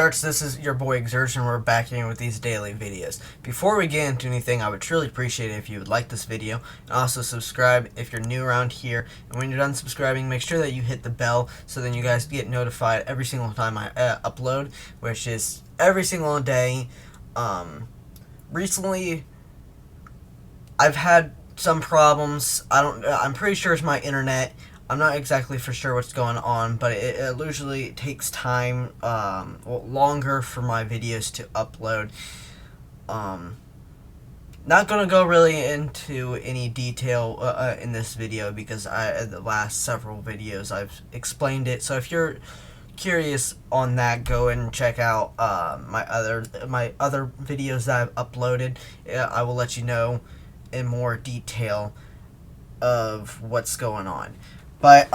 Sharks, this is your boy Exertion. We're back here with these daily videos. Before we get into anything, I would truly appreciate it if you would like this video and also subscribe if you're new around here. And when you're done subscribing, make sure that you hit the bell so then you guys get notified every single time I upload, which is every single day. Recently, I've had some problems. I'm pretty sure it's my internet. I'm not exactly for sure what's going on, but it usually takes time, longer for my videos to upload. Not gonna go really into any detail in this video because the last several videos I've explained it. So if you're curious on that, go and check out my other videos that I've uploaded. I will let you know in more detail of what's going on. But,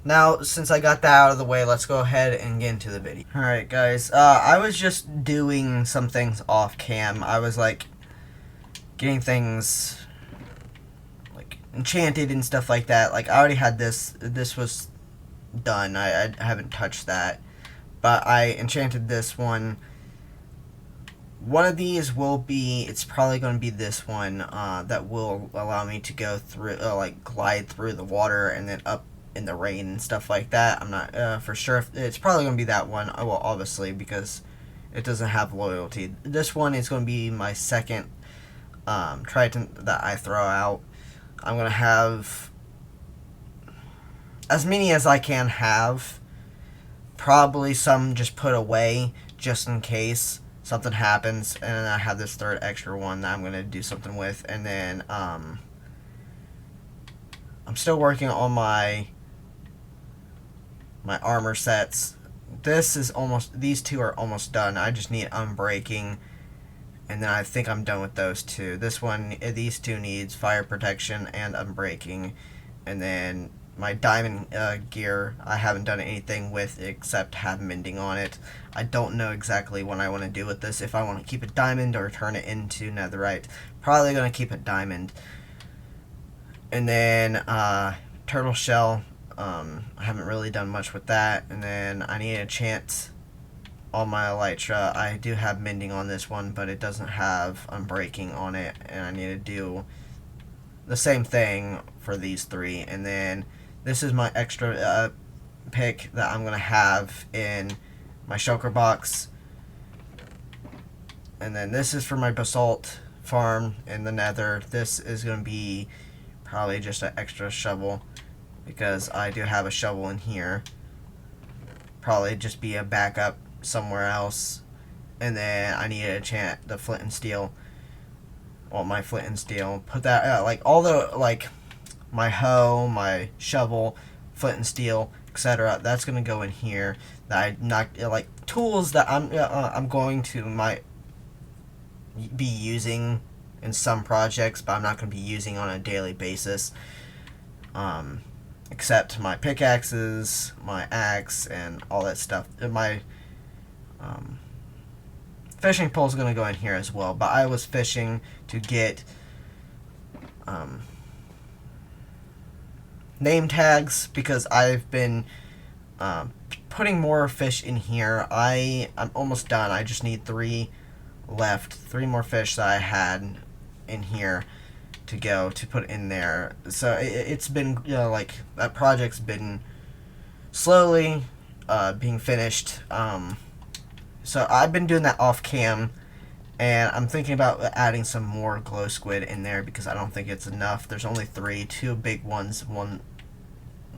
now, since I got that out of the way, let's go ahead and get into the video. Alright, guys, I was just doing some things off cam. I was, getting things, enchanted and stuff like that. I already had this was done. I haven't touched that. But I enchanted this one. One of these will be, it's probably going to be this one, that will allow me to go through, glide through the water and then up in the rain and stuff like that. I'm not for sure if it's probably going to be that one. Well, obviously, because it doesn't have loyalty. This one is going to be my second Triton that I throw out. I'm going to have as many as I can have. Probably some just put away just in case something happens, and then I have this third extra one that I'm going to do something with, and then, I'm still working on my armor sets. These two are almost done. I just need Unbreaking, and then I think I'm done with those two. These two needs Fire Protection and Unbreaking, and then my diamond gear, I haven't done anything with except have mending on it. I don't know exactly what I want to do with this. If I want to keep it diamond or turn it into netherite. Probably going to keep it diamond. And then turtle shell. I haven't really done much with that. And then I need to enchant on my elytra. I do have mending on this one, but it doesn't have unbreaking on it. And I need to do the same thing for these three. And then this is my extra pick that I'm going to have in my shulker box. And then this is for my basalt farm in the nether. This is going to be probably just an extra shovel because I do have a shovel in here. Probably just be a backup somewhere else. And then I need to enchant the flint and steel. Well, my flint and steel. Put that, my hoe, my shovel, flint and steel, etc. That's gonna go in here. That I not tools that I'm going to might be using in some projects, but I'm not gonna be using on a daily basis. Except my pickaxes, my axe, and all that stuff. My fishing pole is gonna go in here as well. But I was fishing to get name tags because I've been putting more fish in here. I'm almost done. I just need 3 left. 3 more fish that I had in here to go to put in there. So it's been, that project's been slowly being finished. So I've been doing that off cam. And I'm thinking about adding some more glow squid in there because I don't think it's enough. There's only 3, 2 big ones, 1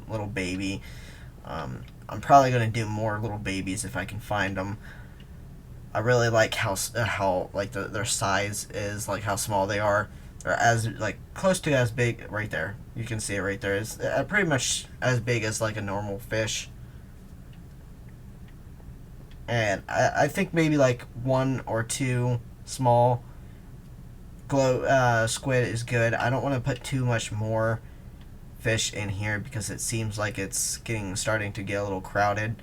little baby. I'm probably going to do more little babies if I can find them. I really like how their size is, how small they are. They're as close to as big right there. You can see it right there. It's pretty much as big as a normal fish. And I think maybe 1 or 2 small glow squid is good. I don't want to put too much more fish in here because it seems like it's starting to get a little crowded.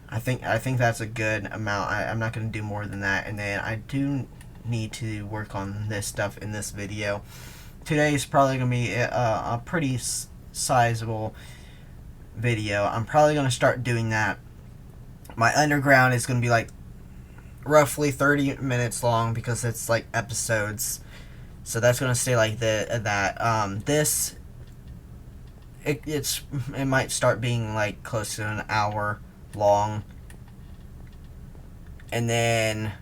I think that's a good amount. I'm not going to do more than that. And then I do need to work on this stuff in this video. Today is probably going to be a pretty sizable video. I'm probably going to start doing that My underground is going to be like roughly 30 minutes long because it's like episodes. So that's going to stay like that. This it might start being like close to an hour long, and then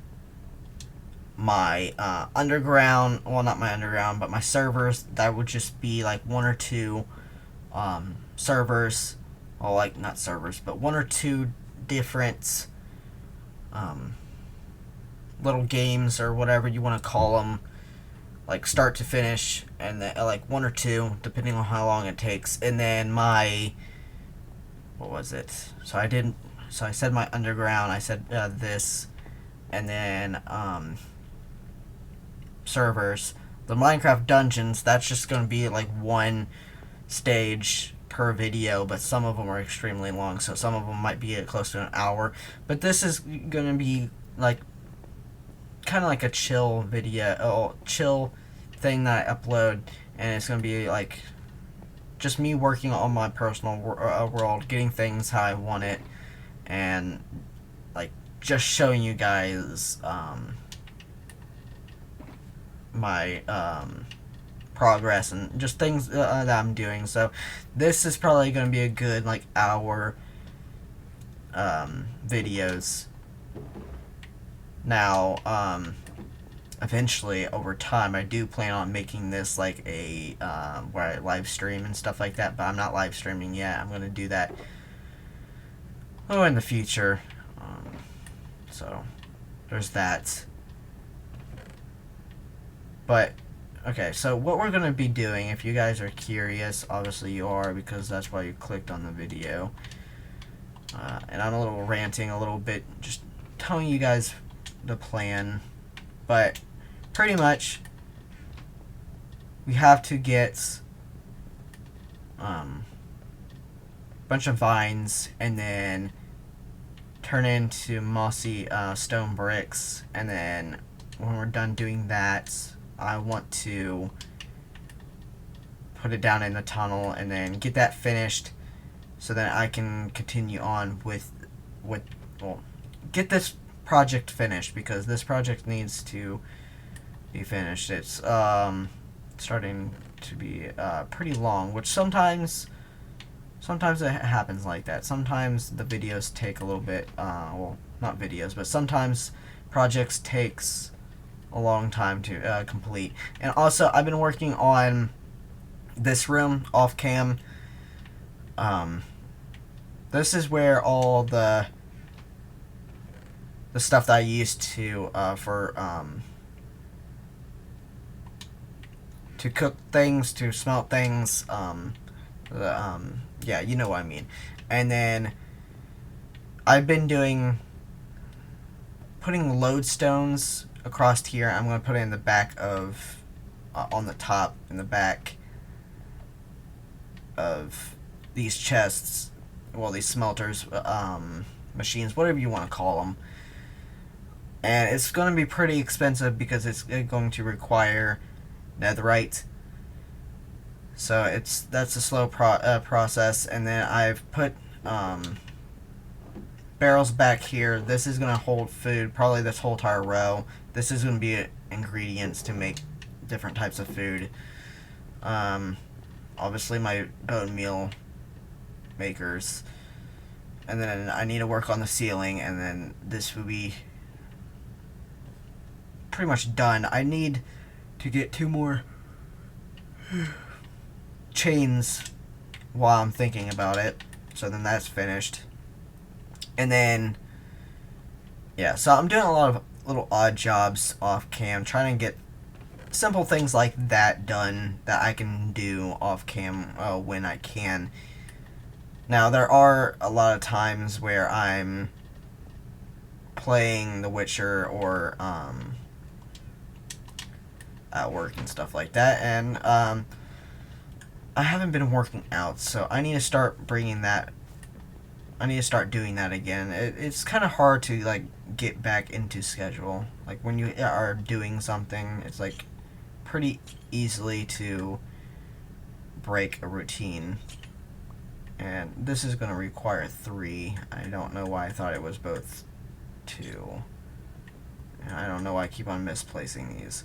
my underground, well, not my underground, but my servers, that would just be like one or two servers, well, like not servers, but one or two different um, little games or whatever you want to call them, like start to finish, and then like one or two, depending on how long it takes. And then my, what was it? So I said my underground, I said this, and then servers. The Minecraft dungeons, that's just going to be like one stage per video, but some of them are extremely long, so some of them might be at close to an hour. But this is going to be like kind of like a chill video, chill thing that I upload, and it's going to be like just me working on my personal world, getting things how I want it, and like just showing you guys my progress and just things that I'm doing. So this is probably going to be a good like hour videos. Now eventually over time I do plan on making this like a where I live stream and stuff like that, but I'm not live streaming yet. I'm going to do that in the future. So there's that. But okay, so what we're going to be doing, if you guys are curious, obviously you are because that's why you clicked on the video. And I'm a little ranting a little bit, just telling you guys the plan. But pretty much, we have to get a bunch of vines and then turn into mossy stone bricks. And then when we're done doing that, I want to put it down in the tunnel and then get that finished so that I can continue on with well, get this project finished, because this project needs to be finished. It's starting to be pretty long, which sometimes it happens like that. Sometimes the videos take a little bit, well, not videos, but sometimes projects takes a long time to complete. And also, I've been working on this room off cam. This is where all the stuff that I used to to cook things, to smelt things, yeah, you know what I mean. And then I've been putting lodestones across here. I'm going to put it in the back of, on the top, in the back of these chests, well, these smelters, machines, whatever you want to call them. And it's going to be pretty expensive because it's going to require netherite. So that's a slow process. And then I've put barrels back here. This is going to hold food, probably this whole entire row. This is going to be ingredients to make different types of food. Obviously my bone meal makers. And then I need to work on the ceiling, and then this will be pretty much done. I need to get 2 more chains while I'm thinking about it. So then that's finished. And then, yeah, so I'm doing a lot of little odd jobs off cam, trying to get simple things like that done that I can do off cam when I can. Now, there are a lot of times where I'm playing The Witcher or at work and stuff like that, and I haven't been working out, so I need to start bringing that. I need to start doing that again. It's kind of hard to like get back into schedule. Like when you are doing something, it's like pretty easily to break a routine. And this is going to require 3. I don't know why I thought it was both 2. And I don't know why I keep on misplacing these.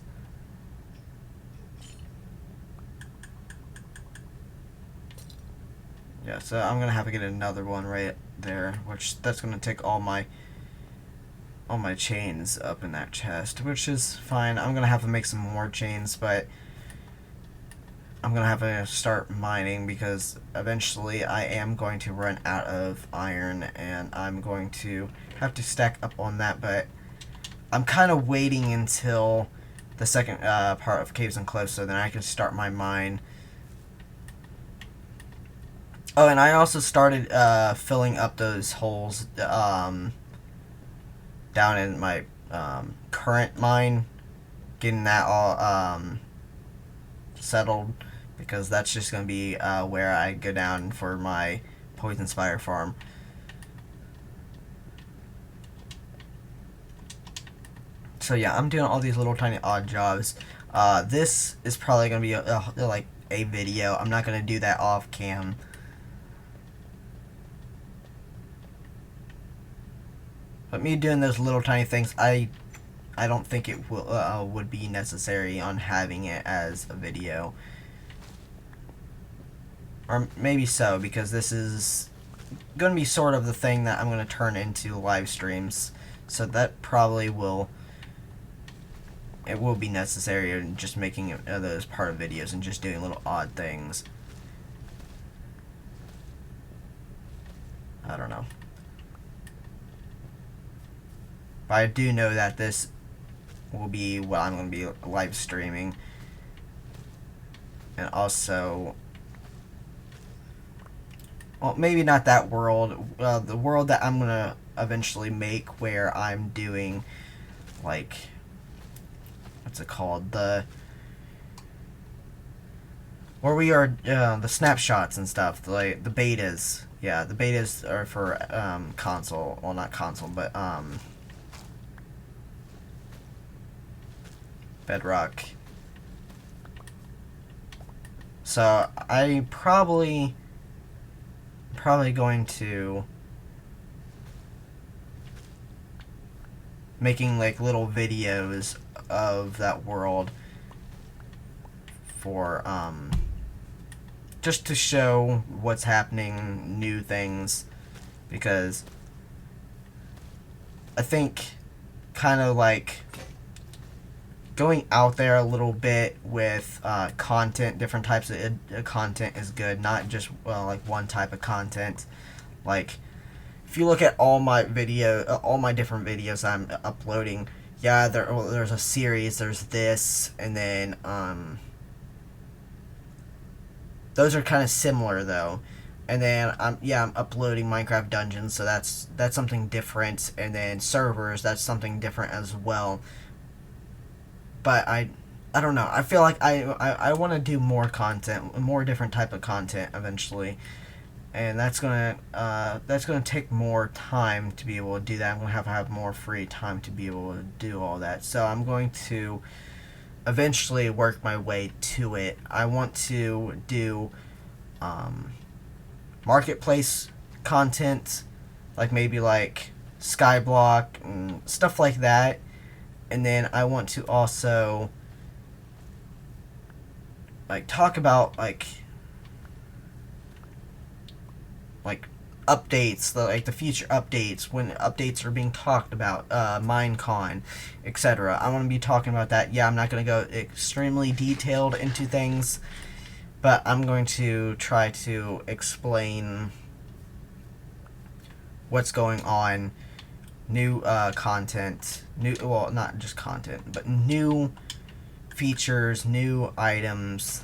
Yeah, so I'm going to have to get another one right there, which that's going to take all my chains up in that chest, which is fine. I'm going to have to make some more chains, but I'm going to have to start mining because eventually I am going to run out of iron and I'm going to have to stack up on that, but I'm kind of waiting until the second part of Caves and Cliffs so then I can start my mine. Oh, and I also started filling up those holes down in my current mine, getting that all settled, because that's just going to be where I go down for my poison spider farm. So yeah, I'm doing all these little tiny odd jobs. This is probably going to be like a video. I'm not going to do that off cam. But me doing those little tiny things, I don't think it will would be necessary on having it as a video. Or maybe so, because this is going to be sort of the thing that I'm going to turn into live streams. So that probably will be necessary in just making those part of videos and just doing little odd things. I don't know. But I do know that this will be what I'm going to be live streaming. And also, well, maybe not that world. The world that I'm going to eventually make where I'm doing, like, what's it called? Where we are, the snapshots and stuff, like the betas. Yeah, the betas are for console. Well, not console, but Bedrock. So I probably going to making like little videos of that world for just to show what's happening, new things, because I think kind of like going out there a little bit with content, different types of content is good, not just like one type of content. Like, if you look at all my different videos I'm uploading, yeah, there's a series, there's this, and then those are kind of similar though. And then I'm uploading Minecraft Dungeons, so that's something different, and then servers, that's something different as well. But I don't know. I feel like I want to do more content, more different type of content eventually, and that's gonna take more time to be able to do that. I'm gonna have more free time to be able to do all that. So I'm going to eventually work my way to it. I want to do marketplace content, like maybe like Skyblock and stuff like that. And then I want to also like talk about like updates, like the future updates, when updates are being talked about, Minecon, etc. I want to be talking about that. Yeah, I'm not going to go extremely detailed into things, but I'm going to try to explain what's going on. New content, well, not just content, but new features, new items,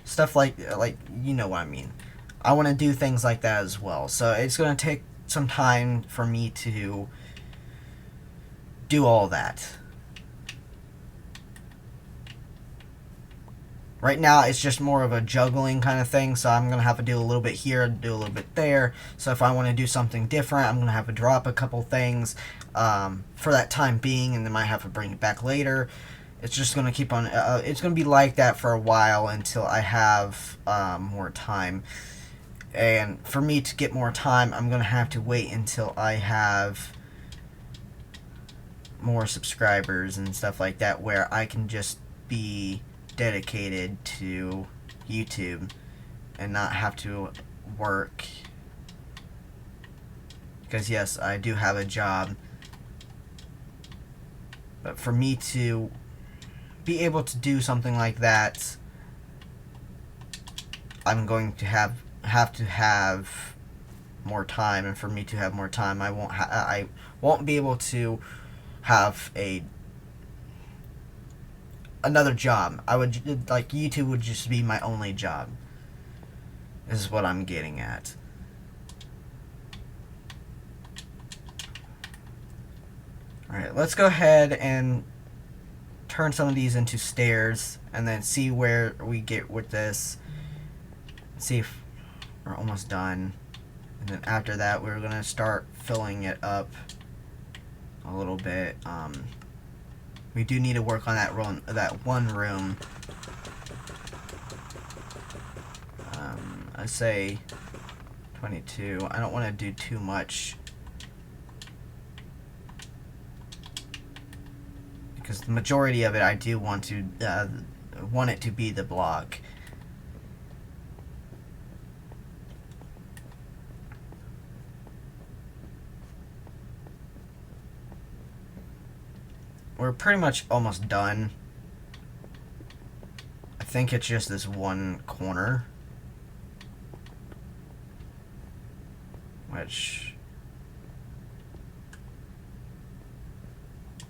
stuff like you know what I mean. I want to do things like that as well. So it's going to take some time for me to do all that. Right now, it's just more of a juggling kind of thing, so I'm going to have to do a little bit here, do a little bit there. So if I want to do something different, I'm going to have to drop a couple things for that time being, and then might have to bring it back later. It's just going to keep on, it's going to be like that for a while until I have more time. And for me to get more time, I'm going to have to wait until I have more subscribers and stuff like that, where I can just be dedicated to YouTube and not have to work. Because yes, I do have a job, but for me to be able to do something like that, I'm going to have to have more time, and for me to have more time, I won't be able to have another job. I would like YouTube would just be my only job. This is what I'm getting at. Alright, let's go ahead and turn some of these into stairs and then see where we get with this. See if we're almost done. And then after that, we're going to start filling it up a little bit. We do need to work on that one room. I say 22. I don't want to do too much, because the majority of it I do want it to be the block. We're pretty much almost done. I think it's just this one corner, which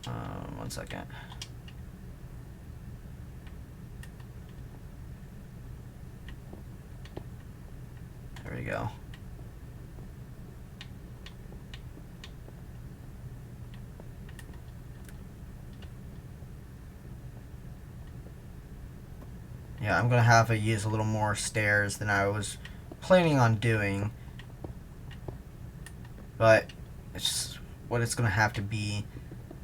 1 second. There we go. Yeah, I'm gonna have to use a little more stairs than I was planning on doing, but it's what it's gonna have to be,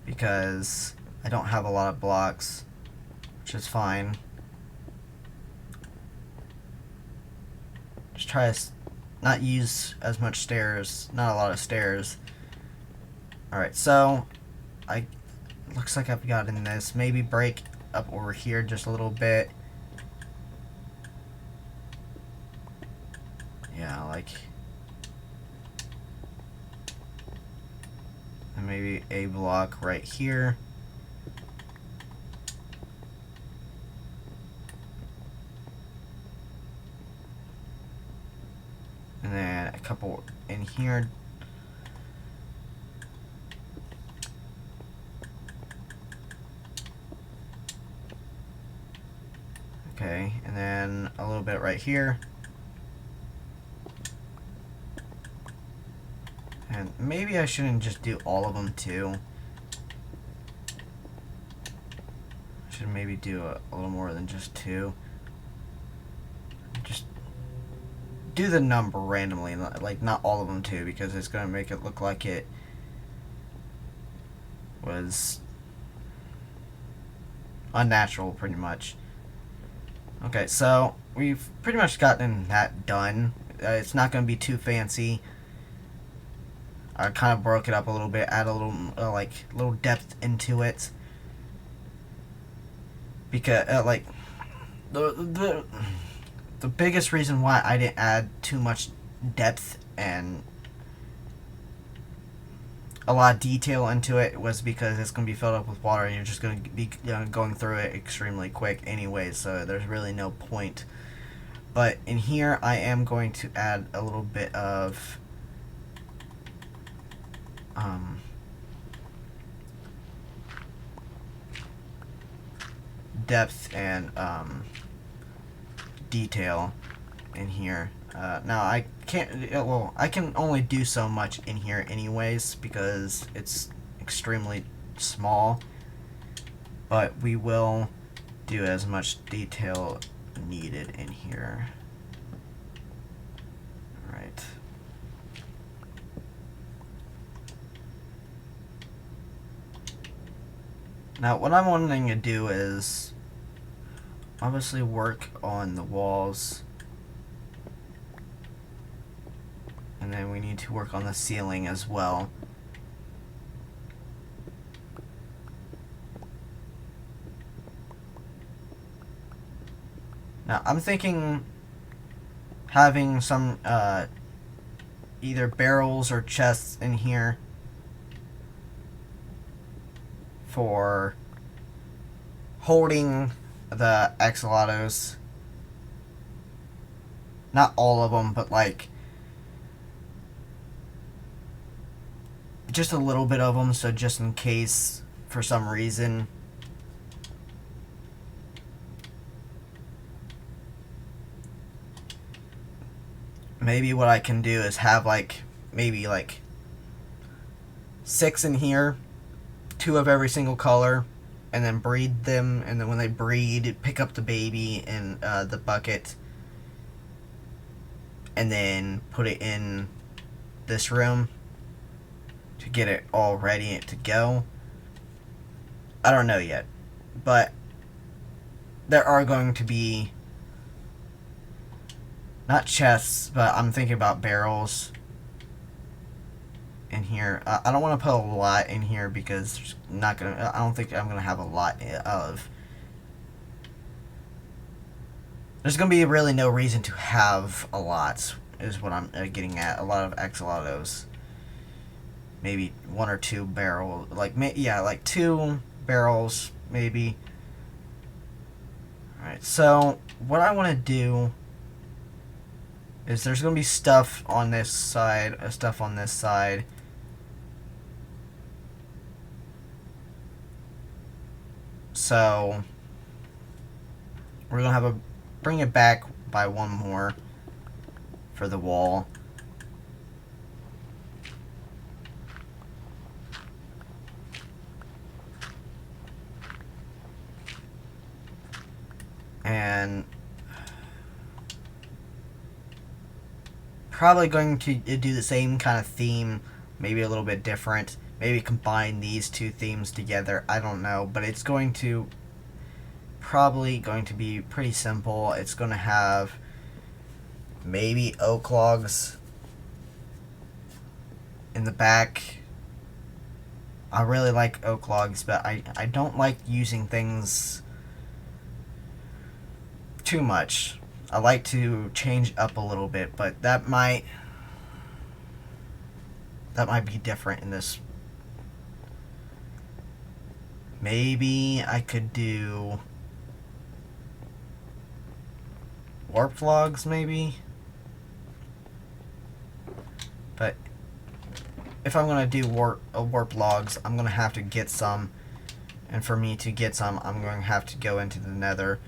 because I don't have a lot of blocks, which is fine. Just try to not use as much stairs, not a lot of stairs. Alright, so looks like I've gotten this. Maybe break up over here just a little bit. Yeah, like, and maybe a block right here. And then a couple in here. Okay, and then a little bit right here. And maybe I shouldn't just do all of them too. I should maybe do a little more than just 2. Just do the number randomly, like not all of them too, because it's going to make it look like it was unnatural, pretty much. Okay, so we've pretty much gotten that done. It's not going to be too fancy. I kind of broke it up a little bit, add a little little depth into it, because like the biggest reason why I didn't add too much depth and a lot of detail into it was because it's going to be filled up with water and you're just going to be going through it extremely quick anyway, so there's really no point. But in here I am going to add a little bit of depth and detail in here. Now I can't, well, I can only do so much in here anyways because it's extremely small, but we will do as much detail needed in here. Alright. Now what I'm wanting to do is obviously work on the walls then we need to work on the ceiling as well. Now, I'm thinking having some either barrels or chests in here for holding the axolotls. Not all of them, but like just a little bit of them, so just in case for some reason. Maybe what I can do is have like maybe like 6 in here, 2 of every single color, and then breed them, and then when they breed, pick up the baby in the bucket and then put it in this room to get it all ready to go. I don't know yet, but there are going to be not chests, but I'm thinking about barrels in here. I don't want to put a lot in here because I don't think I'm gonna have a lot of. There's gonna be really no reason to have a lot, is what I'm getting at. A lot of axolotls. Maybe 1 or 2 barrels, like 2 barrels maybe. All right. So what I want to do is there's gonna be stuff on this side, stuff on this side. So we're gonna have bring it back by 1 more for the wall. And probably going to do the same kind of theme, maybe a little bit different. Maybe combine these 2 themes together. I don't know, but it's probably going to be pretty simple. It's going to have maybe oak logs in the back. I really like oak logs, but I don't like using things too much. I like to change up a little bit, but that might be different in this. Maybe I could do warp logs, maybe. But if I'm gonna do warp logs, I'm gonna have to get some, and for me to get some, I'm going to have to go into the Nether.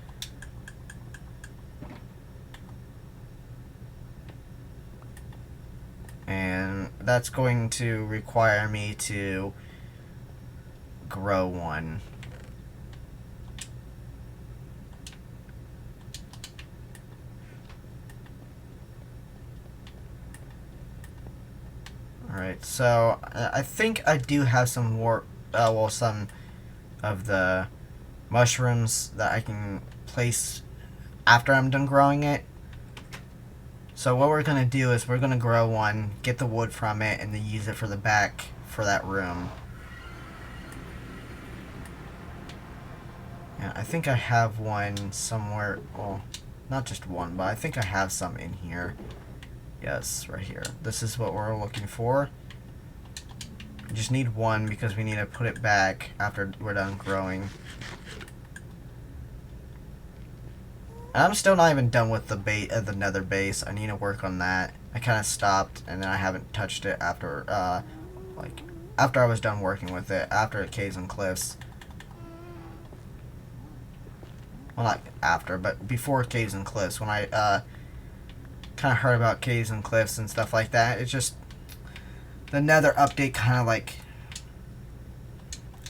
And that's going to require me to grow one. Alright, so I think I do have some some of the mushrooms that I can place after I'm done growing it. So what we're going to do is we're going to grow one, get the wood from it, and then use it for the back for that room. Yeah, I think I have one somewhere. Well, not just one, but I think I have some in here. Yes, right here. This is what we're looking for. We just need one because we need to put it back after we're done growing. I'm still not even done with the nether base. I need to work on that. I kind of stopped, and then I haven't touched it after I was done working with it, after Caves and Cliffs. Well, not after, but before Caves and Cliffs, when I kind of heard about Caves and Cliffs and stuff like that. It's just the nether update kind of like,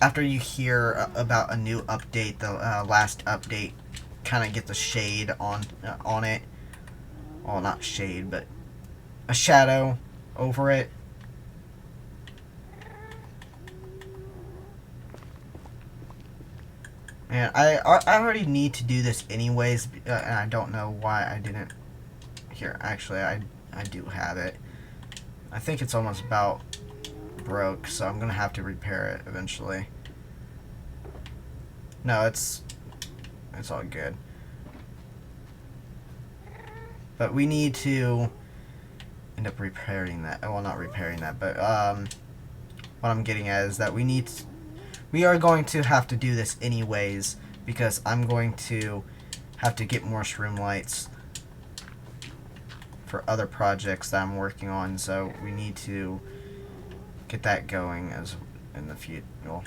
after you hear about a new update, the last update kind of get the shade on it. Well, not shade, but a shadow over it. And I already need to do this anyways, and I don't know why I didn't. Here, actually, I do have it. I think it's almost about broke, so I'm gonna have to repair it eventually. No, it's all good. But we need to end up repairing that. Well, not repairing that, but what I'm getting at is that we are going to have to do this anyways, because I'm going to have to get more shroom lights for other projects that I'm working on, so we need to get that going as in the future. Well,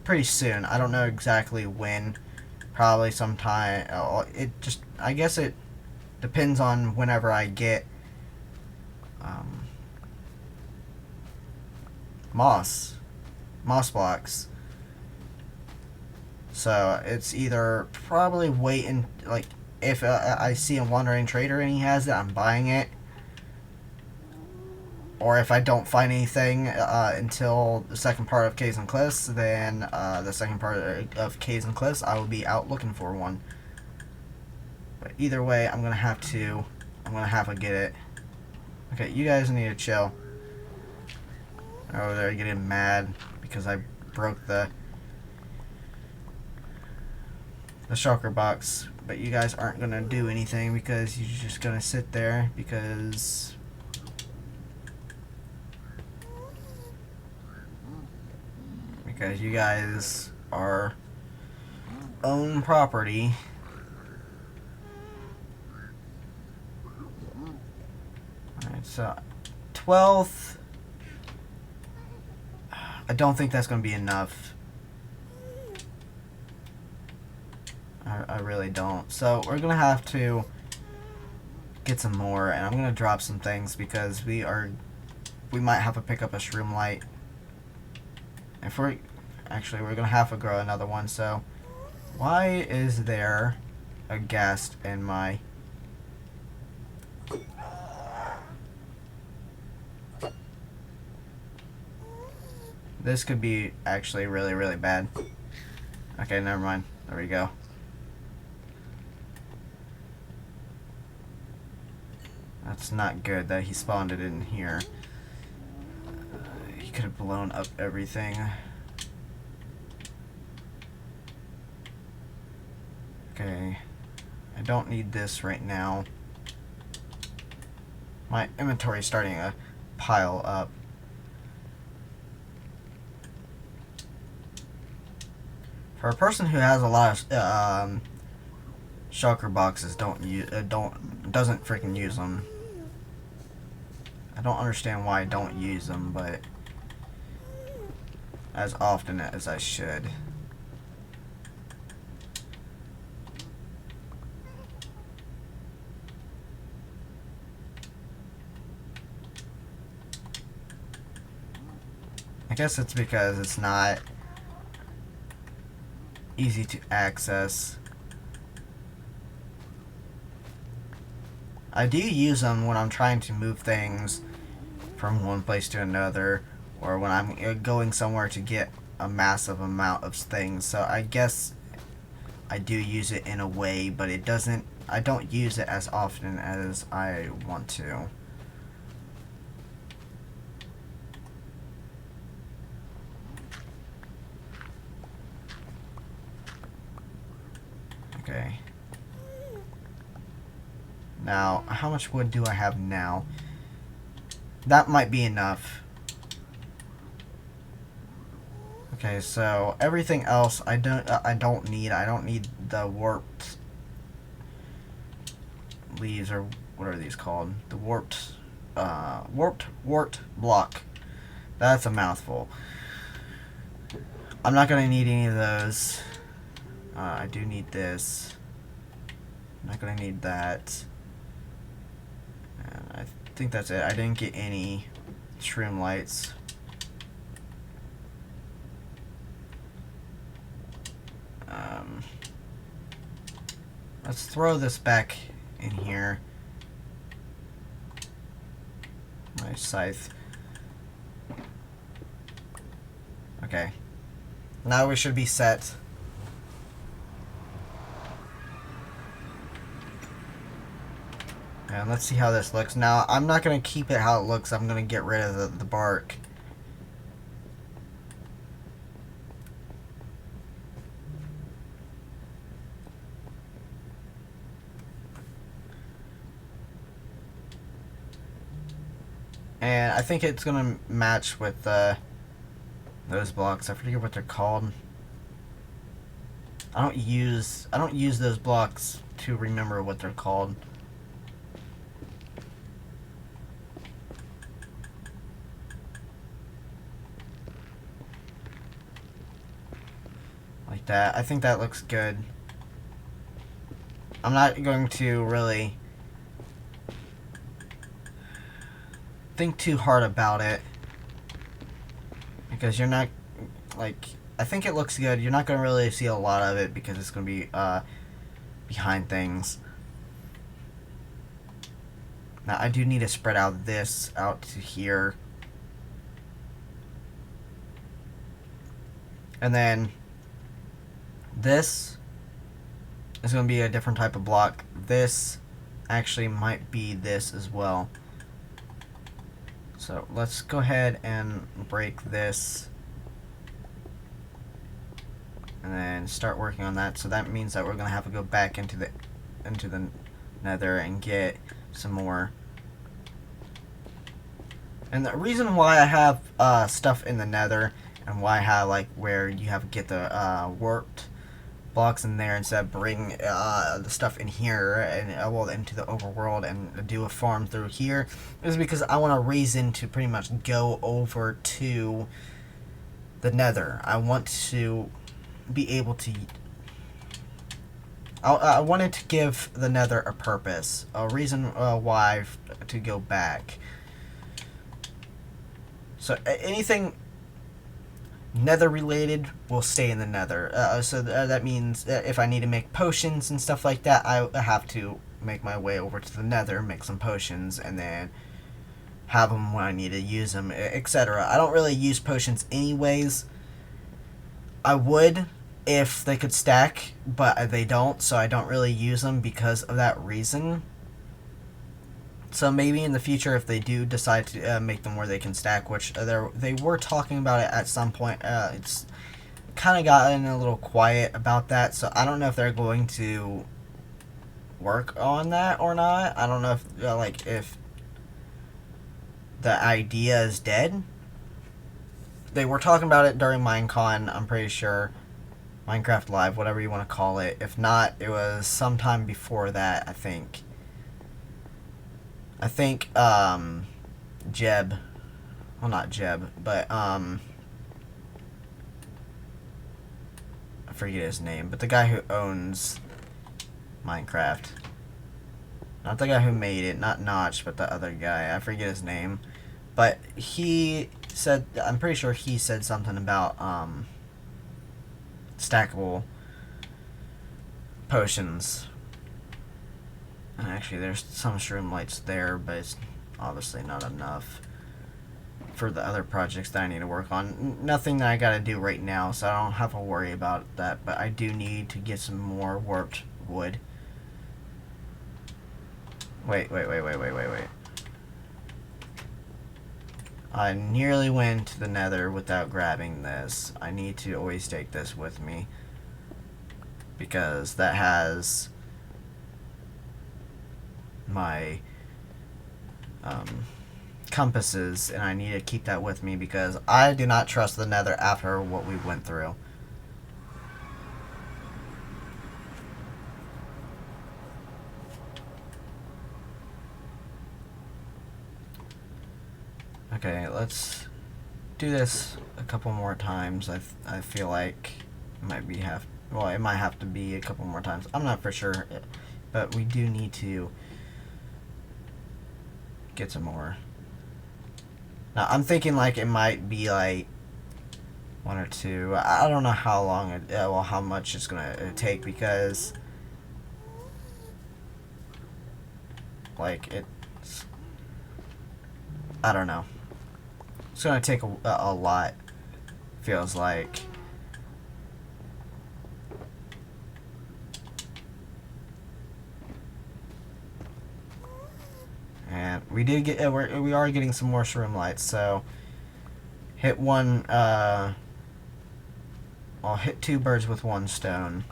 pretty soon. I don't know exactly when. Probably sometime. I guess it depends on whenever I get moss blocks. So it's either probably wait and like if I see a wandering trader and he has it, I'm buying it. Or if I don't find anything until the second part of Caves and Cliffs, then the second part of Caves and Cliffs, I will be out looking for one. But either way, I'm gonna have to get it. Okay, you guys need to chill. Oh, they're getting mad because I broke the shulker box. But you guys aren't gonna do anything because you're just gonna sit there because you guys are own property. Alright, so 12th. I don't think that's going to be enough. I really don't. So we're going to have to get some more, and I'm going to drop some things because we might have to pick up a shroom light. If we're going to have to grow another one. So why is there a ghast in my This could be actually really, really bad. Okay, never mind. There we go. That's not good that he spawned it in here. He could have blown up everything. Okay. I don't need this right now. My inventory is starting to pile up. For a person who has a lot of shulker boxes, doesn't freaking use them. I don't understand why I don't use them, but as often as I should. I guess it's because it's not easy to access. I do use them when I'm trying to move things from one place to another, or when I'm going somewhere to get a massive amount of things. So I guess I do use it in a way, but I don't use it as often as I want to. Okay. Now, how much wood do I have now? That might be enough. Okay, so everything else I don't need. I don't need the warped leaves, or what are these called? The warped block. That's a mouthful. I'm not gonna need any of those. I do need this. I'm not gonna need that. And I think that's it. I didn't get any shroom lights. Let's throw this back in here. My scythe. Okay. Now we should be set. And let's see how this looks. Now, I'm not going to keep it how it looks. I'm going to get rid of the bark. And I think it's going to match with those blocks. I forget what they're called. I don't use those blocks to remember what they're called. Like that. I think that looks good. I'm not going to really think too hard about it, because you're not, like, I think it looks good. You're not going to really see a lot of it because it's going to be behind things. Now I do need to spread out this out to here, and then this is going to be a different type of block. This actually might be this as well. So let's go ahead and break this and then start working on that. So that means that we're going to have to go back into the nether and get some more. And the reason why I have stuff in the nether and why I have, like, where you have to get the warped blocks in there instead of bring the stuff in here and well into the overworld and do a farm through here is because I want a reason to pretty much go over to the nether. I want to be able to I wanted to give the nether a purpose, a reason why to go back. So anything nether related will stay in the nether. So that means that if I need to make potions and stuff like that, I have to make my way over to the nether, make some potions, and then have them when I need to use them, etc. I don't really use potions anyways. I would if they could stack, but they don't, so I don't really use them because of that reason. So maybe in the future, if they do decide to make them where they can stack, which they were talking about it at some point, it's kind of gotten a little quiet about that. So I don't know if they're going to work on that or not. I don't know if if the idea is dead. They were talking about it during Minecon, I'm pretty sure. Minecraft Live, whatever you want to call it. If not, it was sometime before that, I think. Jeb, well, not Jeb, but I forget his name, but the guy who owns Minecraft, not the guy who made it, not Notch, but the other guy, I forget his name, but he said, I'm pretty sure he said something about stackable potions. And actually, there's some shroom lights there, but it's obviously not enough for the other projects that I need to work on. Nothing that I gotta do right now, so I don't have to worry about that, but I do need to get some more warped wood. Wait. I nearly went to the nether without grabbing this. I need to always take this with me, because that has my compasses, and I need to keep that with me because I do not trust the nether after what we went through. Okay, let's do this a couple more times. I feel like it might have to be a couple more times. I'm not for sure, but we do need to get some more. Now I'm thinking like it might be like 1 or 2. I don't know how long how much it's gonna take, because like it's, I don't know. It's gonna take a lot, feels like. We did get we are getting some more shroom lights, so hit one. I'll hit two birds with one stone.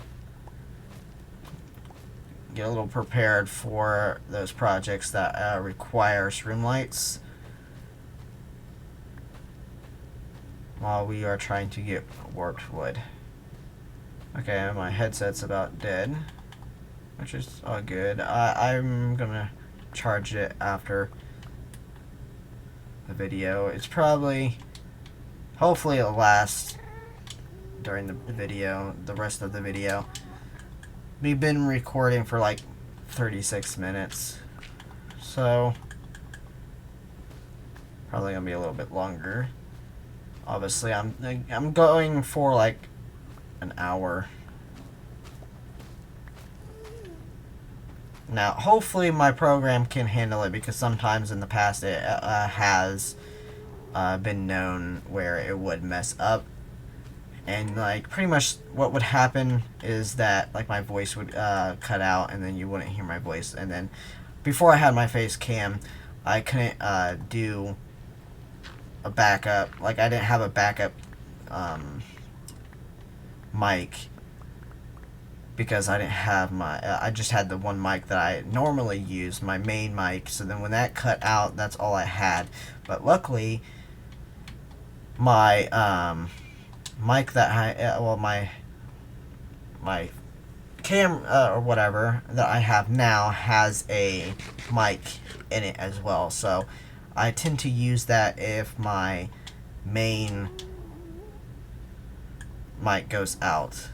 Get a little prepared for those projects that require shroom lights while we are trying to get warped wood. Okay, my headset's about dead, which is all good. I'm gonna charge it after the video. It's probably, hopefully it'll last during the video, the rest of the video. We've been recording for like 36 minutes, so probably gonna be a little bit longer. Obviously, I'm going for like an hour. Now, hopefully my program can handle it, because sometimes in the past it has been known where it would mess up. And like pretty much what would happen is that like my voice would cut out, and then you wouldn't hear my voice. And then before I had my face cam, I couldn't do a backup. Like I didn't have a backup mic, because I didn't have my I just had the one mic that I normally use, my main mic. So then when that cut out, that's all I had. But luckily my mic that my cam or whatever that I have now has a mic in it as well. So I tend to use that if my main mic goes out.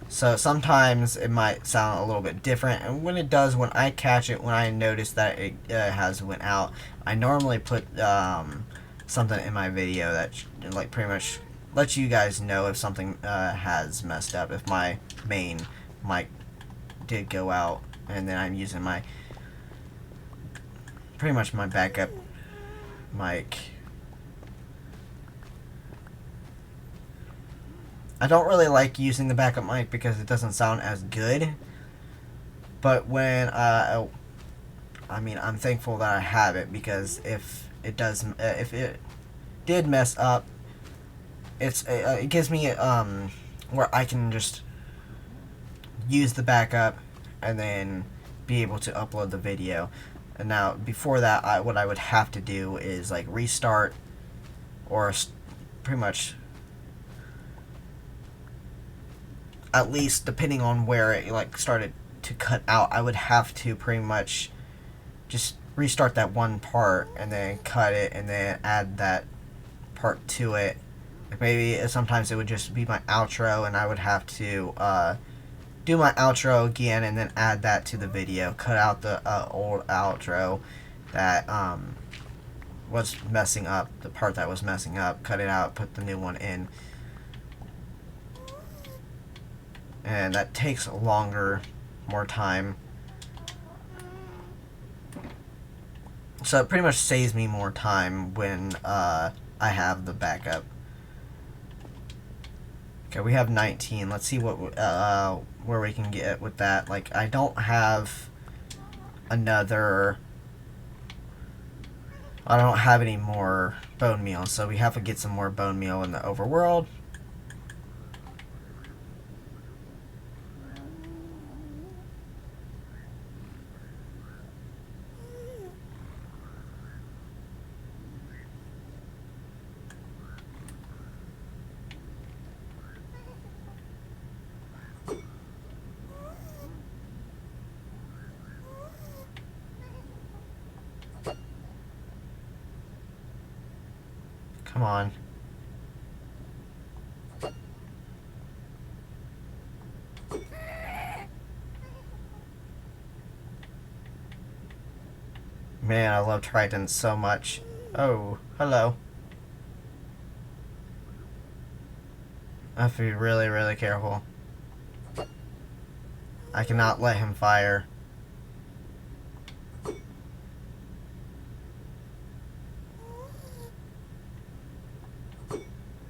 So sometimes it might sound a little bit different, and when it does, when I catch it, when I notice that it has went out, I normally put something in my video that like pretty much lets you guys know if something has messed up, if my main mic did go out, and then I'm using my pretty much my backup mic. I don't really like using the backup mic because it doesn't sound as good, but when I'm thankful that I have it, because if it did mess up, it gives me where I can just use the backup and then be able to upload the video. And now before that, what I would have to do is like restart, or pretty much, at least depending on where it like started to cut out, I would have to pretty much just restart that one part and then cut it and then add that part to it. Like maybe sometimes it would just be my outro, and I would have to do my outro again and then add that to the video. Cut out the old outro that was messing up, the part that was messing up, cut it out, put the new one in. And that takes longer, more time. So it pretty much saves me more time when I have the backup. Okay, we have 19. Let's see what where we can get with that. Like, I don't have another... I don't have any more bone meal, so we have to get some more bone meal in the overworld. Come on. Man, I love tritons so much. Oh, hello. I have to be really, really careful. I cannot let him fire.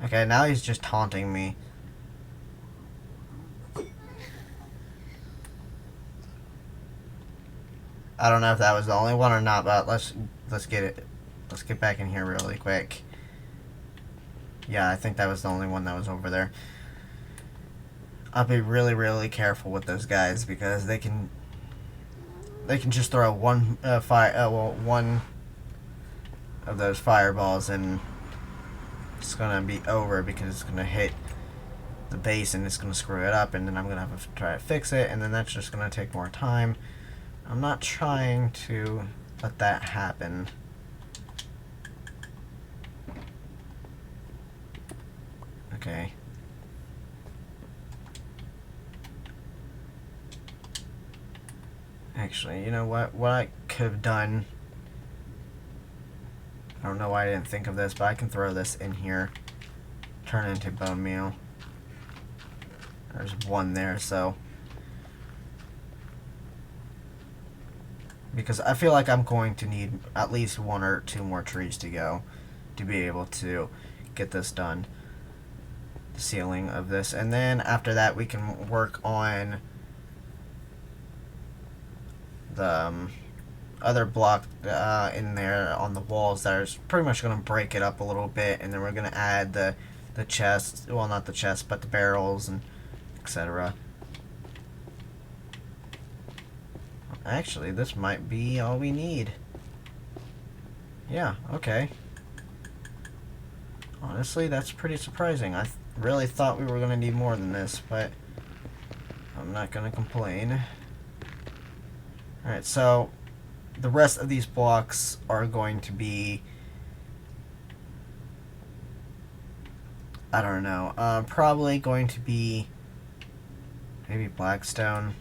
Okay, now he's just taunting me. I don't know if that was the only one or not, but let's get it. Let's get back in here really quick. Yeah, I think that was the only one that was over there. I'll be really, really careful with those guys because they can just throw one one of those fireballs and it's gonna be over because it's gonna hit the base and it's gonna screw it up, and then I'm gonna have to try to fix it, and then that's just gonna take more time. I'm not trying to let that happen. Okay. Actually, you know what? What I could have done... I don't know why I didn't think of this, but I can throw this in here. Turn it into bone meal. There's one there, so... Because I feel like I'm going to need at least 1 or 2 more trees to go to be able to get this done. The ceiling of this. And then after that we can work on the other block in there on the walls that is pretty much going to break it up a little bit, and then we're going to add the chests, well not the chests but the barrels and etc. Actually, this might be all we need. Yeah, okay. Honestly, that's pretty surprising. I really thought we were going to need more than this, but I'm not going to complain. Alright, so the rest of these blocks are going to be, I don't know, probably going to be maybe blackstone.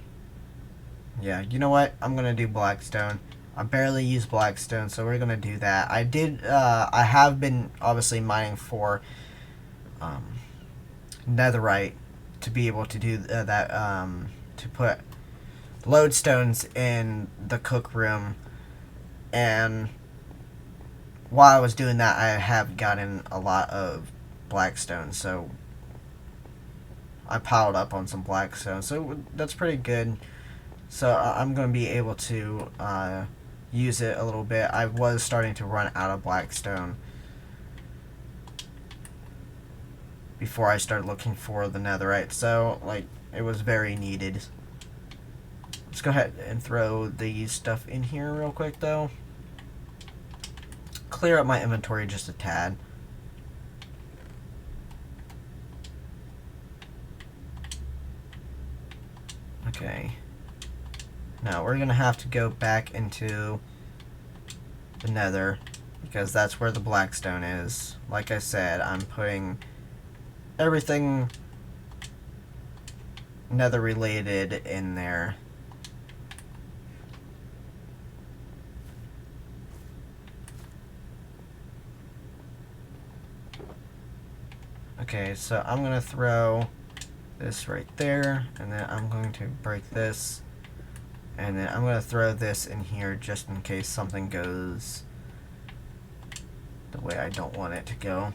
Yeah, you know what? I'm gonna do blackstone. I barely use blackstone, so we're gonna do that. I have been obviously mining for netherite to be able to do that, to put lodestones in the cook room, and while I was doing that, I have gotten a lot of blackstone, so I piled up on some blackstone, so that's pretty good. So I'm going to be able to use it a little bit. I was starting to run out of blackstone before I started looking for the netherite, so like it was very needed. Let's go ahead and throw these stuff in here real quick though. Clear up my inventory just a tad. Okay. Now we're gonna have to go back into the nether because that's where the blackstone is. Like I said, I'm putting everything nether related in there. Okay, so I'm gonna throw this right there, and then I'm going to break this. And then I'm going to throw this in here just in case something goes the way I don't want it to go.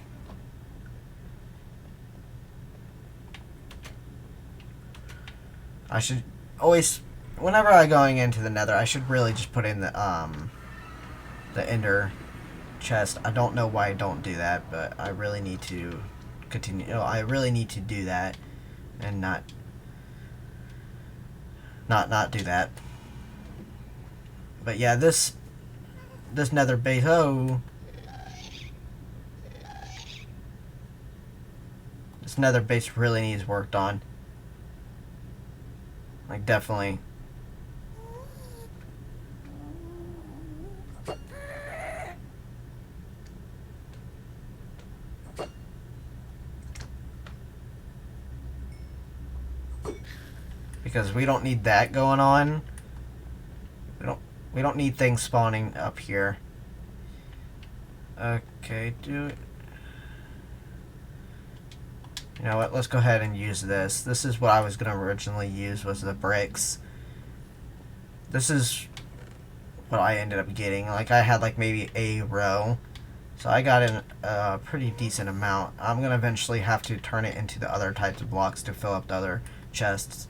I should always, whenever I'm going into the nether, I should really just put in the ender chest. I don't know why I don't do that, but I really need to continue. You know, I really need to do that and not do that. But yeah, this nether base, this nether base really needs worked on. Like, definitely. Because we don't need that going on. We don't need things spawning up here. Okay, You know what? Let's go ahead and use this. This is what I was gonna originally use, was the bricks. This is what I ended up getting. Like, I had like maybe a row, so I got in a pretty decent amount. I'm gonna eventually have to turn it into the other types of blocks to fill up the other chests.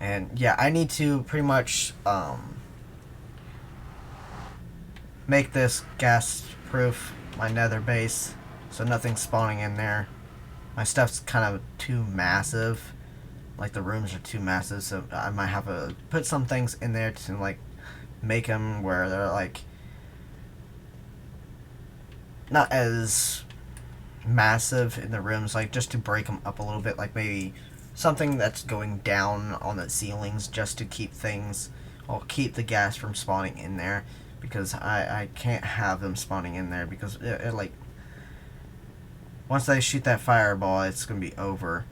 And yeah, I need to pretty much make this gas proof, my nether base, so nothing's spawning in there. My stuff's kind of too massive. Like the rooms are too massive, so I might have to put some things in there to like make them where they're like not as massive in the rooms, like just to break them up a little bit, like maybe something that's going down on the ceilings just to keep things, well, keep the gas from spawning in there, because I can't have them spawning in there because it like once they shoot that fireball, it's gonna be over.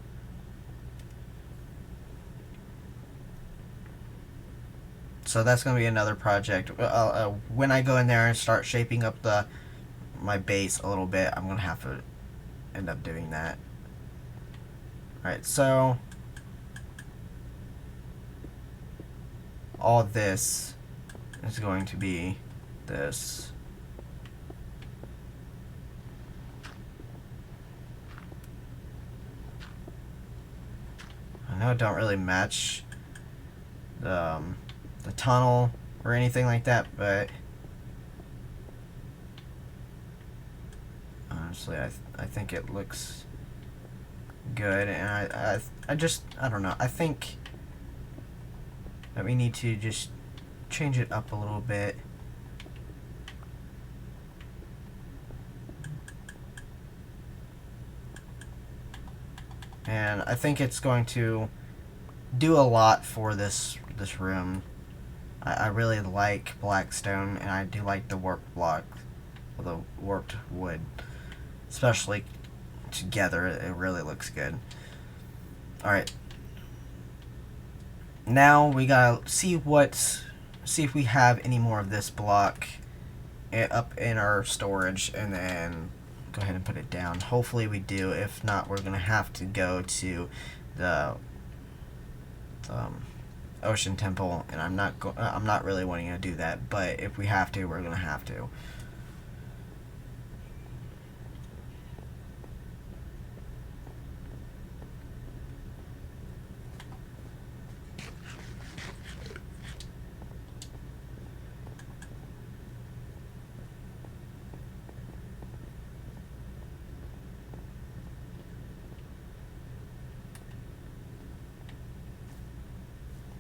So that's gonna be another project. When I go in there and start shaping up my base a little bit, I'm gonna have to end up doing that. Alright, so all this is going to be this. I know it don't really match the tunnel or anything like that, but honestly, I think it looks good, and I don't know. I think that we need to just change it up a little bit. And I think it's going to do a lot for this room. I really like blackstone, and I do like the warped block, or the warped wood, especially together. It really looks good. All right. Now we gotta see if we have any more of this block up in our storage, and then go ahead and put it down. Hopefully we do. If not, we're gonna have to go to the Ocean Temple, and I'm not really wanting to do that. But if we have to, we're gonna have to.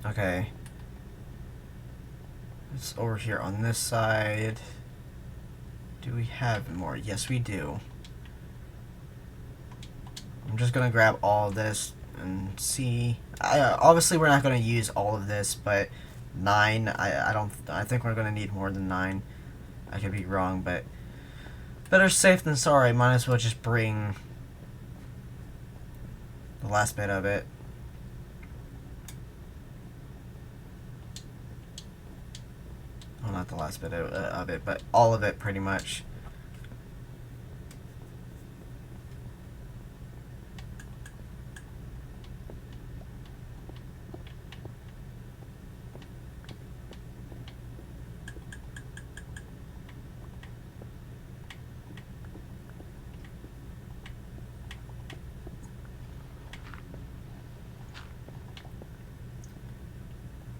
Okay. It's over here on this side. Do we have more? Yes, we do. I'm just gonna grab all of this and see. Obviously, we're not gonna use all of this, but 9. I think we're gonna need more than 9. I could be wrong, but better safe than sorry. Might as well just bring the last bit of it. Well, not the last bit of it, but all of it pretty much.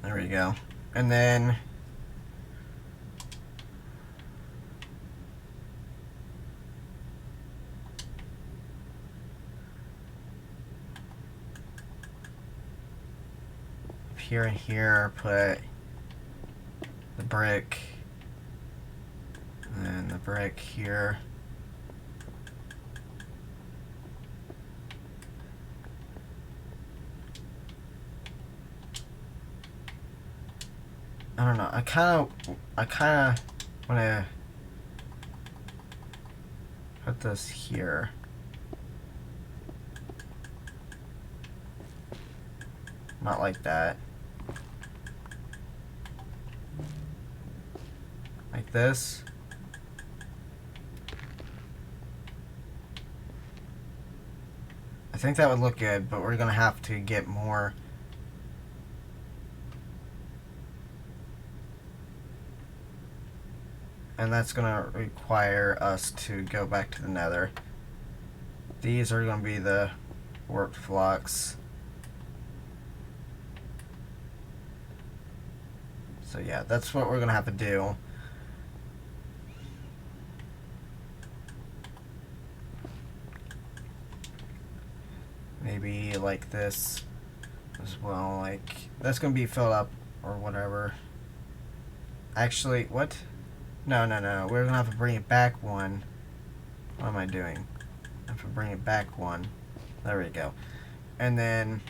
There we go. And then here and here, put the brick, and then the brick here. I don't know. I kind of want to put this here. Not like that. Like this. I think that would look good, but we're gonna have to get more. And that's gonna require us to go back to the nether. These are gonna be the warped blocks. So yeah, that's what we're gonna have to do. Maybe like this as well. Like that's gonna be filled up or whatever. Actually, what? No. We're gonna have to bring it back one. What am I doing? I have to bring it back one. There we go. And then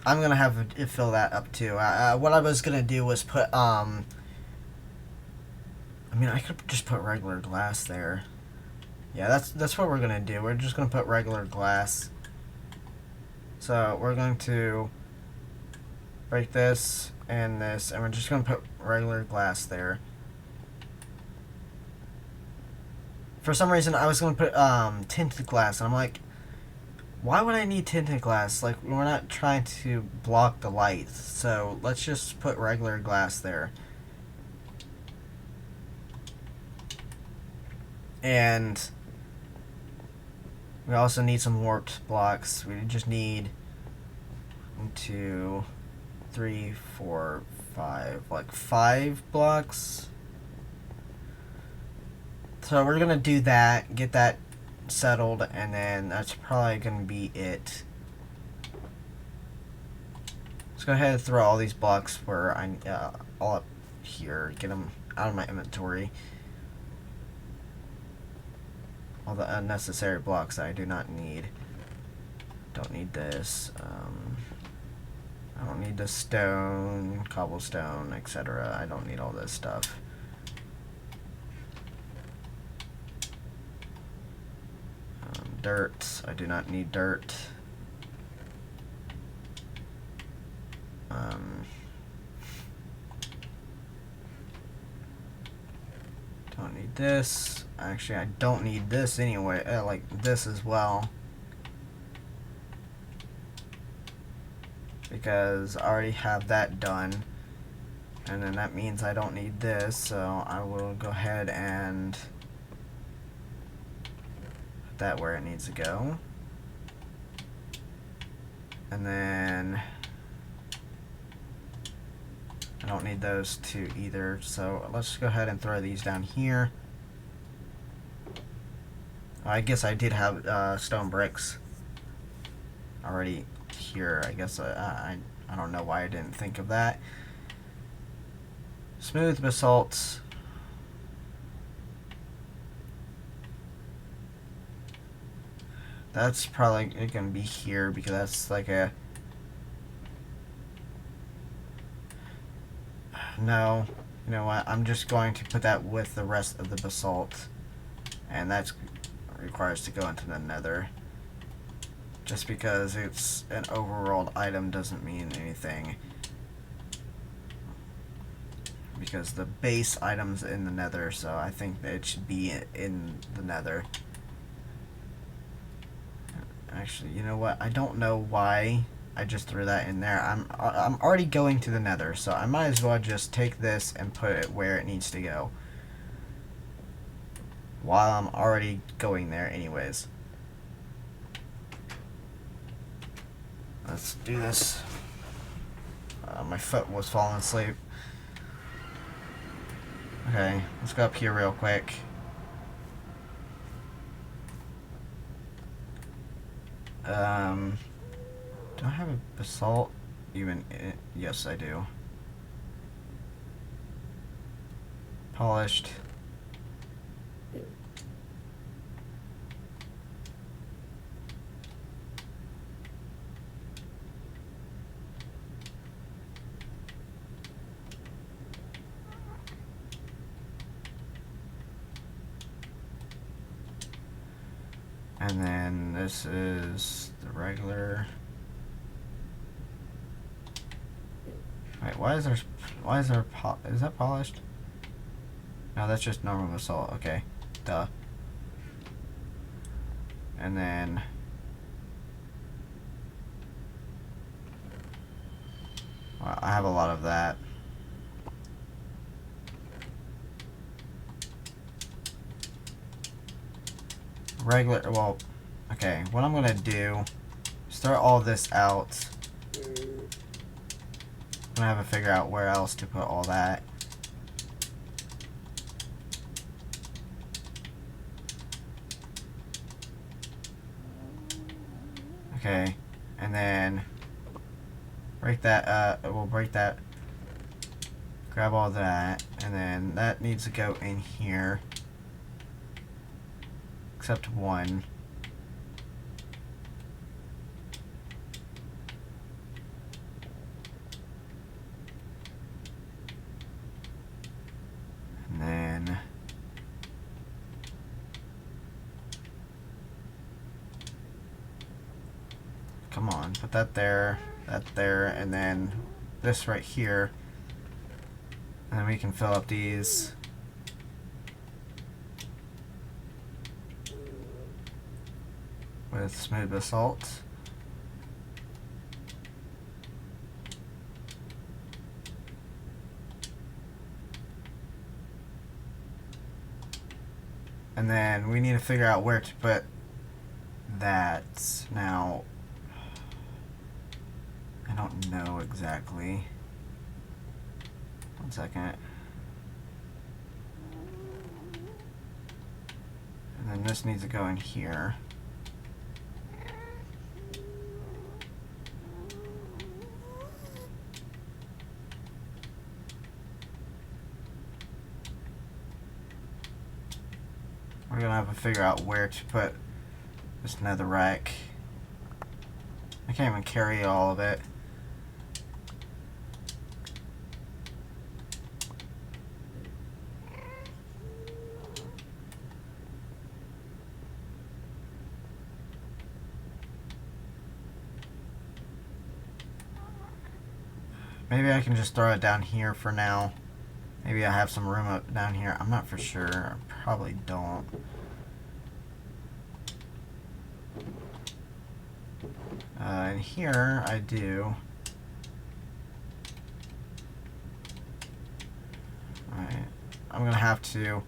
I'm gonna have it fill that up too. What I was gonna do was put I mean, I could just put regular glass there. Yeah, that's what we're gonna do. We're just gonna put regular glass. So we're going to break this, and we're just gonna put regular glass there. For some reason, I was gonna put tinted glass, and I'm like, why would I need tinted glass? Like, we're not trying to block the light, so let's just put regular glass there. And we also need some warped blocks. We just need 1, 2, 3, 4, 5, like 5 blocks. So we're gonna do that, get that settled, and then that's probably gonna be it. Let's go ahead and throw all these blocks where I all up here, get them out of my inventory. All the unnecessary blocks that I do not need. Don't need this. I don't need the stone, cobblestone, etc. I don't need all this stuff. Dirt. I do not need dirt. Don't need this. Actually, I don't need this anyway. Like this as well. Because I already have that done. And then that means I don't need this. So I will go ahead and put that where it needs to go. And then I don't need those two either, so let's go ahead and throw these down here. I guess I did have stone bricks already here. I guess I don't know why I didn't think of that. Smooth basalt. That's probably gonna be here because that's like a... No, you know what? I'm just going to put that with the rest of the basalt, and that requires to go into the nether. Just because it's an overworld item doesn't mean anything. Because the base item's in the nether, so I think that it should be in the nether. Actually, you know what? I don't know why I just threw that in there. I'm already going to the nether, so I might as well just take this and put it where it needs to go. While I'm already going there anyways. Let's do this. My foot was falling asleep. Okay, let's go up here real quick. Do I have a basalt even in it? Yes, I do. Polished. And then this is the regular. Wait, is that polished? No, that's just normal basalt. Okay, duh. And then well, I have a lot of that. Regular, well, okay, what I'm gonna do Start all this out. I'm gonna have to figure out where else to put all that. Okay, and then break that, we'll break that, grab all that, and then that needs to go in here, except one. And then come on, put that there, and then this right here. And then we can fill up these. With smooth basalt. And then we need to figure out where to put that. Now, I don't know exactly. One second. And then this needs to go in here. We're gonna have to figure out where to put this netherrack. I can't even carry all of it. Maybe I can just throw it down here for now. Maybe I have some room up down here. I'm not for sure. I probably don't. And here I do. Alright. I'm gonna have to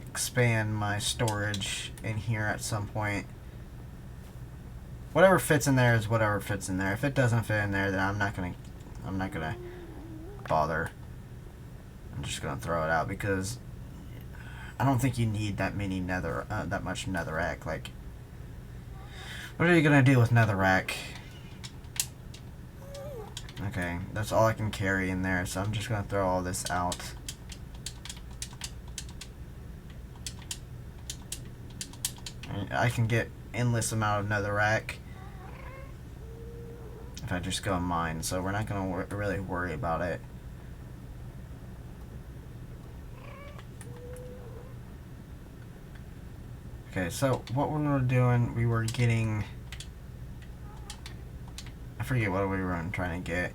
expand my storage in here at some point. Whatever fits in there is whatever fits in there. If it doesn't fit in there, then I'm not gonna bother. I'm just gonna throw it out because I don't think you need that many that much netherrack. Like, what are you gonna do with netherrack? Okay, that's all I can carry in there, so I'm just gonna throw all this out. I can get endless amount of netherrack if I just go and mine, so we're not gonna really worry about it. Okay, so what we were doing, we were getting, I forget what we were trying to get.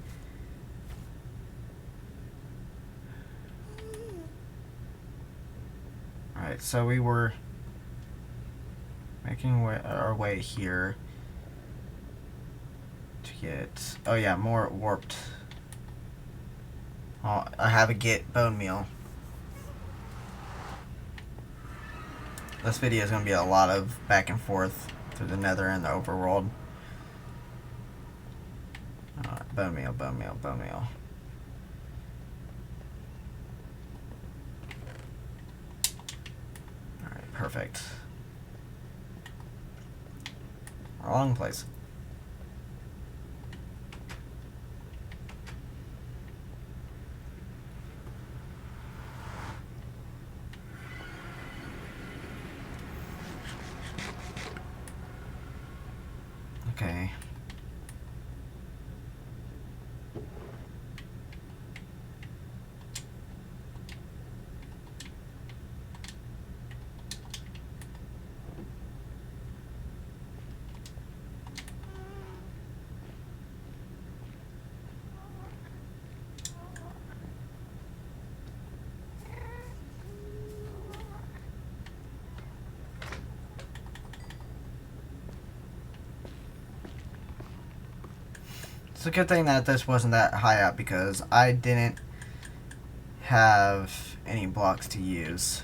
Alright, so we were making our way here to get, oh yeah, more warped. Oh, I have to get bone meal. This video is going to be a lot of back and forth through the nether and the overworld. Bone meal, bone meal, bone meal. Alright, perfect. Wrong place. Okay. It's a good thing that this wasn't that high up because I didn't have any blocks to use.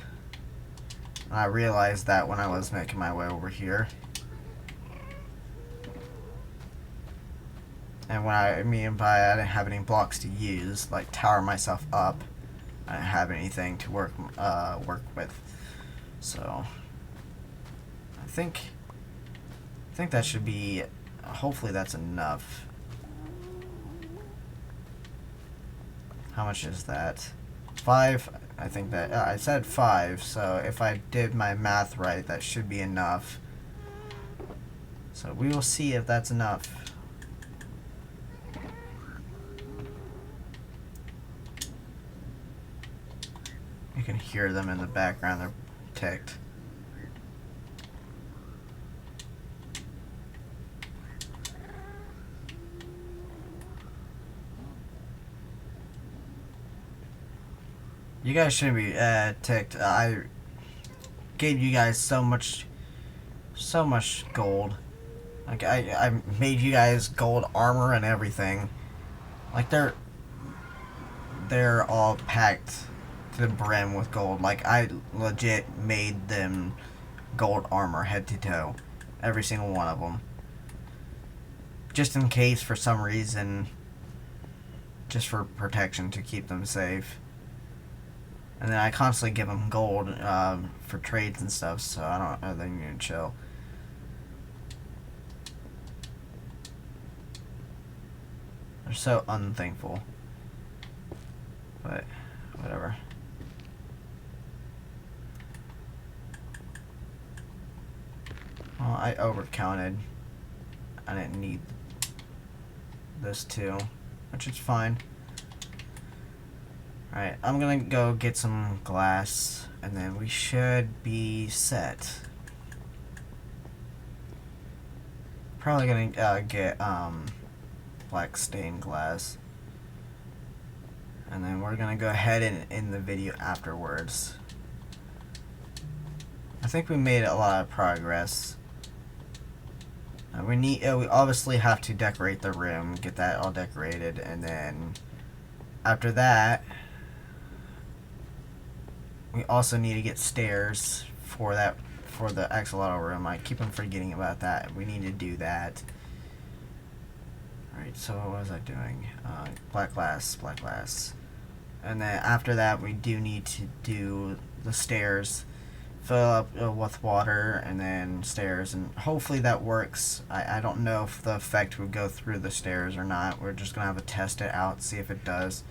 And I realized that when I was making my way over here. And when I mean by I didn't have any blocks to use, like tower myself up, I didn't have anything to work with. So I think that should be. Hopefully that's enough. How much is that? 5. I think that I said 5. So if I did my math right, that should be enough. So we will see if that's enough. You can hear them in the background. They're ticked. You guys shouldn't be ticked. I gave you guys so much gold. Like I made you guys gold armor and everything. Like they're all packed to the brim with gold. Like I legit made them gold armor head to toe, every single one of them. Just in case for some reason, just for protection to keep them safe. And then I constantly give them gold for trades and stuff, so I think you can chill. They're so unthankful. But, whatever. Well, I overcounted. I didn't need this too, which is fine. Alright, I'm gonna go get some glass, and then we should be set. Probably gonna get black stained glass. And then we're gonna go ahead and end the video afterwards. I think we made a lot of progress. We obviously have to decorate the room, get that all decorated, and then after that, we also need to get stairs for the Axolotl room. I keep on forgetting about that. We need to do that. Alright, so what was I doing? Black glass. And then after that, we do need to do the stairs. Fill up with water and then stairs, and hopefully that works. I don't know if the effect would go through the stairs or not. We're just gonna have to test it out, see if it does,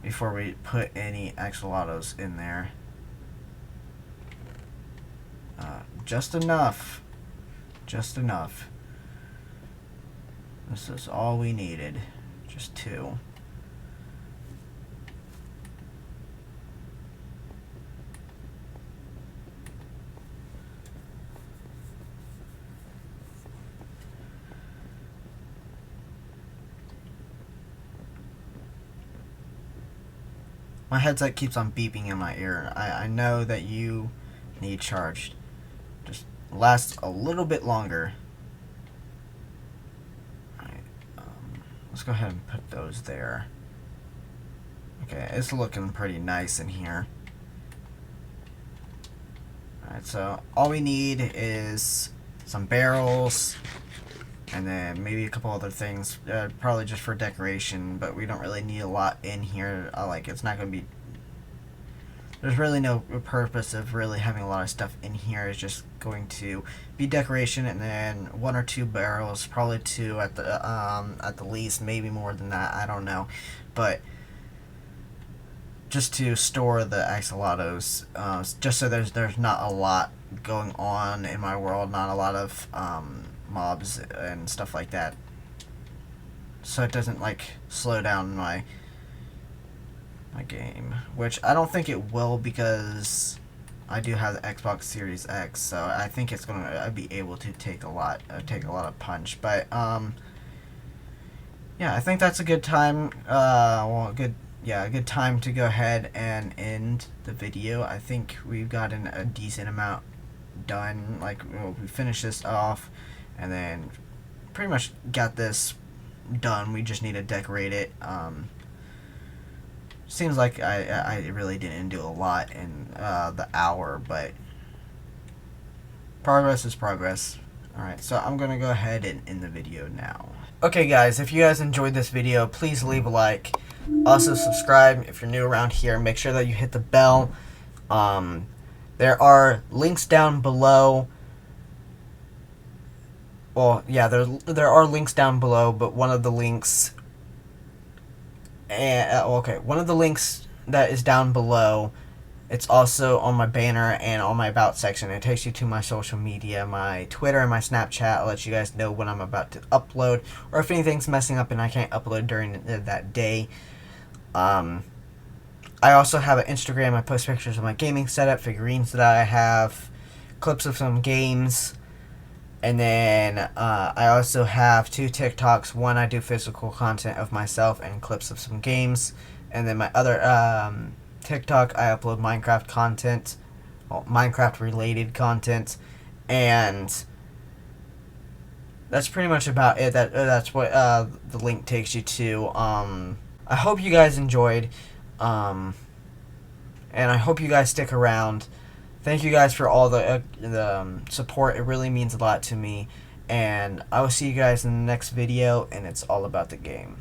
before we put any axolotls in there. Just enough. This is all we needed. Just 2. My headset keeps on beeping in my ear. I know that you need charged. Just lasts a little bit longer. Alright, let's go ahead and put those there. Okay, it's looking pretty nice in here. Alright, so all we need is some barrels, and then maybe a couple other things, probably just for decoration, but we don't really need a lot in here. Like, it's not going to be... There's really no purpose of really having a lot of stuff in here. It's just going to be decoration, and then 1 or 2 barrels, probably 2 at the least, maybe more than that, I don't know. But just to store the axolotls, just so there's not a lot going on in my world, not a lot of mobs and stuff like that, so it doesn't like slow down my game, which I don't think it will, because I do have the Xbox Series X, so I think it's gonna be able to take a lot of punch. But yeah, I think that's a good time. A good time to go ahead and end the video. I think we've gotten a decent amount done. Like, we finished this off, and then pretty much got this done. We just need to decorate it. Seems like I really didn't do a lot in the hour, but progress is progress. Alright, so I'm gonna go ahead and end the video now. Okay guys, if you guys enjoyed this video, please leave a like. Also subscribe if you're new around here. Make sure that you hit the bell. There are links down below. Well, yeah, there are links down below, but one of the links one of the links that is down below, it's also on my banner and on my about section. It takes you to my social media, my Twitter and my Snapchat. I'll let you guys know when I'm about to upload, or if anything's messing up and I can't upload during that day. I also have an Instagram. I post pictures of my gaming setup, figurines that I have, clips of some games, and then I also have 2 TikToks. One, I do physical content of myself and clips of some games, and then my other TikTok, I upload Minecraft content, well, Minecraft related content, and that's pretty much about it. That's what the link takes you to. I hope you guys enjoyed, and I hope you guys stick around. Thank you guys for all the support. It really means a lot to me, and I will see you guys in the next video, and it's all about the game.